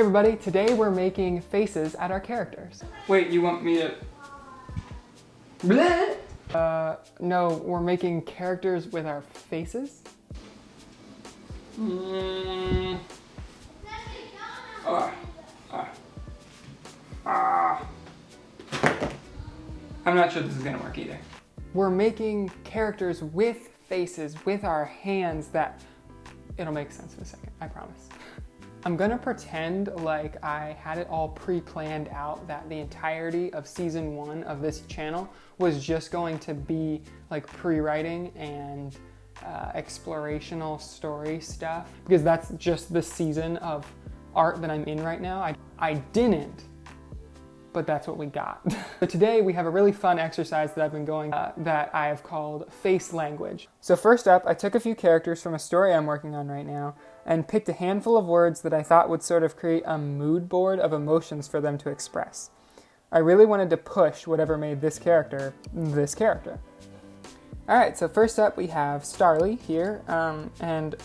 everybody, today we're making faces at our characters. Wait, you want me to... Bleh? No, we're making characters with our faces. I'm not sure this is gonna work either. We're making characters with faces, with our hands that... It'll make sense in a second, I promise. I'm gonna pretend like I had it all pre-planned out, that the entirety of season 1 of this channel was just going to be like pre-writing and explorational story stuff, because that's just the season of art that I'm in right now. I didn't, but that's what we got. But today we have a really fun exercise that I've been going that I have called face language. So first up, I took a few characters from a story I'm working on right now and picked a handful of words that I thought would sort of create a mood board of emotions for them to express. I really wanted to push whatever made this character, this character. All right, so first up we have Starli here, and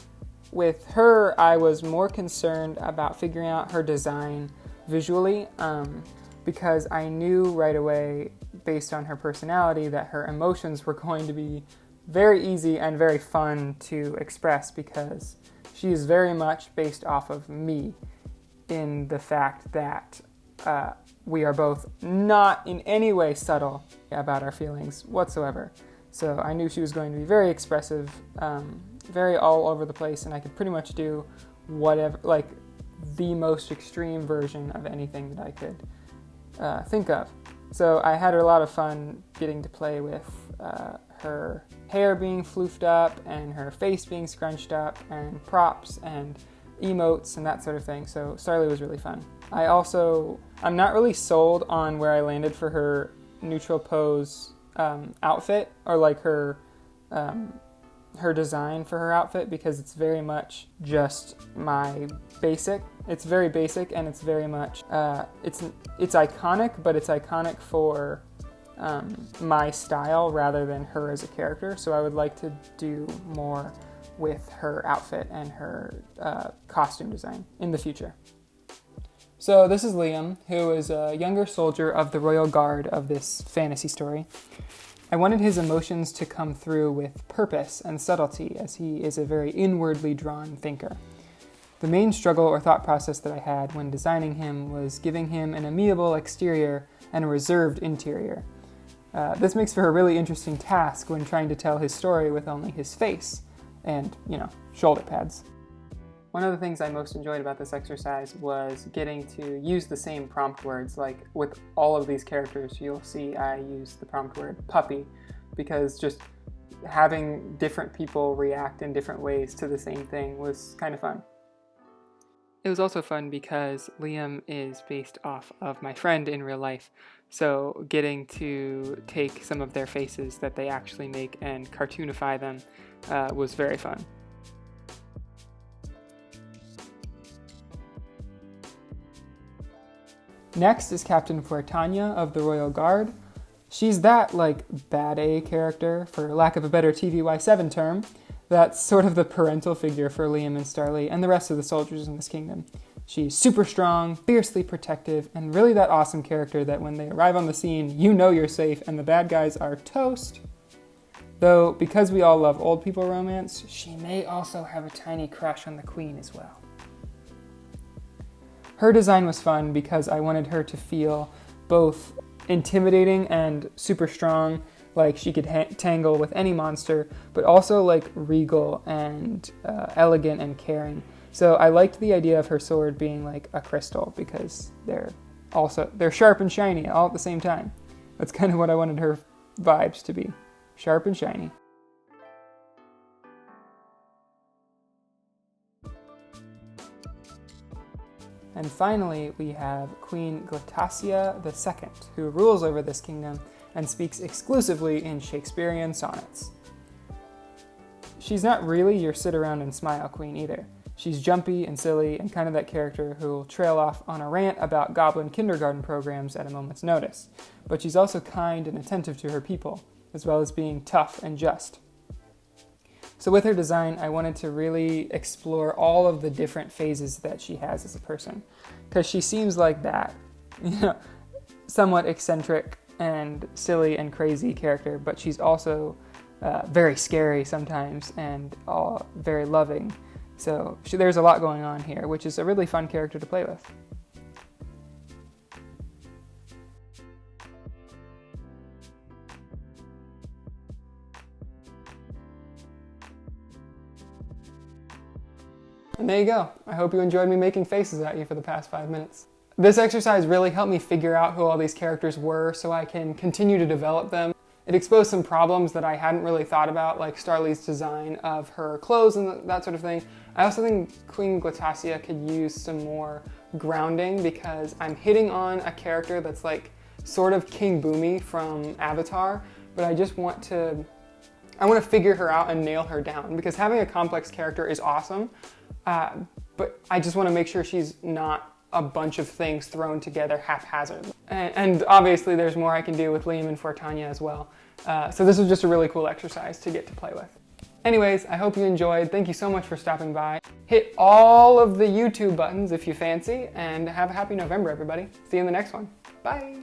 with her I was more concerned about figuring out her design visually, because I knew right away, based on her personality, that her emotions were going to be very easy and very fun to express, because she is very much based off of me in the fact that we are both not in any way subtle about our feelings whatsoever. So I knew she was going to be very expressive, very all over the place, and I could pretty much do whatever, like the most extreme version of anything that I could think of. So I had a lot of fun getting to play with her hair being floofed up and her face being scrunched up and props and emotes and that sort of thing. So Starli was really fun. I'm not really sold on where I landed for her neutral pose outfit, or like her design for her outfit, because it's very much just my basic. It's very basic, and it's very much it's iconic, but it's iconic for my style rather than her as a character. So I would like to do more with her outfit and her costume design in the future. So this is Liam, who is a younger soldier of the Royal Guard of this fantasy story. I wanted his emotions to come through with purpose and subtlety, as he is a very inwardly drawn thinker. The main struggle or thought process that I had when designing him was giving him an amiable exterior and a reserved interior. This makes for a really interesting task when trying to tell his story with only his face and, shoulder pads. One of the things I most enjoyed about this exercise was getting to use the same prompt words. Like with all of these characters, you'll see I use the prompt word puppy, because just having different people react in different ways to the same thing was kind of fun. It was also fun because Liam is based off of my friend in real life, so getting to take some of their faces that they actually make and cartoonify them was very fun. Next is Captain Fuertanya of the Royal Guard. She's that, bad A character, for lack of a better TVY7 term, that's sort of the parental figure for Liam and Starli and the rest of the soldiers in this kingdom. She's super strong, fiercely protective, and really that awesome character that when they arrive on the scene, you know you're safe and the bad guys are toast. Though, because we all love old people romance, she may also have a tiny crush on the queen as well. Her design was fun because I wanted her to feel both intimidating and super strong, like she could tangle with any monster, but also like regal and elegant and caring. So I liked the idea of her sword being like a crystal, because they're sharp and shiny all at the same time. That's kind of what I wanted her vibes to be, sharp and shiny. And finally, we have Queen Glatasia II, who rules over this kingdom and speaks exclusively in Shakespearean sonnets. She's not really your sit around and smile queen either. She's jumpy and silly and kind of that character who will trail off on a rant about goblin kindergarten programs at a moment's notice. But she's also kind and attentive to her people, as well as being tough and just. So with her design, I wanted to really explore all of the different phases that she has as a person, because she seems like that, somewhat eccentric and silly and crazy character, but she's also very scary sometimes and very loving. So there's a lot going on here, which is a really fun character to play with. And there you go. I hope you enjoyed me making faces at you for the past 5 minutes. This exercise really helped me figure out who all these characters were so I can continue to develop them. It exposed some problems that I hadn't really thought about, like Starli's design of her clothes and that sort of thing. I also think Queen Glatasia could use some more grounding because I'm hitting on a character that's like sort of King Boomy from Avatar, but I want to figure her out and nail her down, because having a complex character is awesome, but I just want to make sure she's not a bunch of things thrown together haphazardly. And obviously there's more I can do with Liam and Fuertanya as well. So this was just a really cool exercise to get to play with. Anyways, I hope you enjoyed. Thank you so much for stopping by. Hit all of the YouTube buttons if you fancy, and have a happy November, everybody. See you in the next one. Bye.